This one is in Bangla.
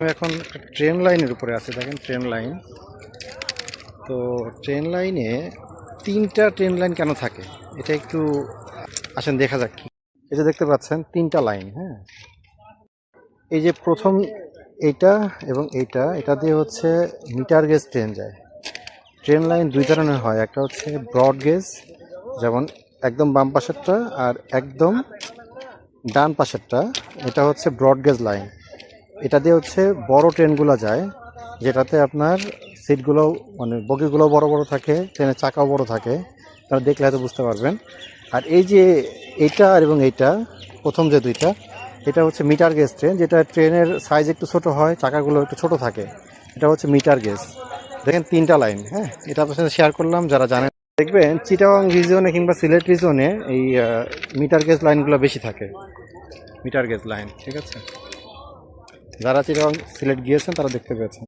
আমি এখন একটা ট্রেন লাইনের উপরে আছি, দেখেন ট্রেন লাইন। তো ট্রেন লাইনে তিনটা ট্রেন লাইন কেন থাকে এটা একটু আসেন দেখা যাক। কি এই যে দেখতে পাচ্ছেন তিনটা লাইন, হ্যাঁ, এই যে প্রথম এইটা এবং এটা দিয়ে হচ্ছে মিটার গেজ ট্রেন যায়। ট্রেন লাইন দুই ধরনের হয়, একটা হচ্ছে ব্রড গেজ, যেমন একদম বাম পাশেরটা, আর একদম ডান পাশেরটা এটা হচ্ছে ব্রড গেজ লাইন। এটা দিয়ে হচ্ছে বড় ট্রেনগুলো যায়, যেটাতে আপনার সিটগুলো মানে বগিগুলো বড় বড় থাকে, ট্রেনের চাকাও বড় থাকে, তারা দেখলে হয়তো বুঝতে পারবেন। আর এই যে এইটা এবং এইটা প্রথম যে দুইটা, এটা হচ্ছে মিটার গেজ ট্রেন, যেটা ট্রেনের সাইজ একটু ছোট হয়, চাকাগুলো একটু ছোট থাকে, এটা হচ্ছে মিটার গেজ। দেখেন তিনটা লাইন, হ্যাঁ, এটা আপনার সাথে শেয়ার করলাম। যারা জানেন দেখবেন চিটাগাং রিজনে কিংবা সিলেট রিজনে এই মিটার গেজ লাইনগুলো বেশি থাকে, মিটার গেজ লাইন, ঠিক আছে। যারা চিটাগাং সিলেট গিয়েছেন তারা দেখতে পেয়েছেন।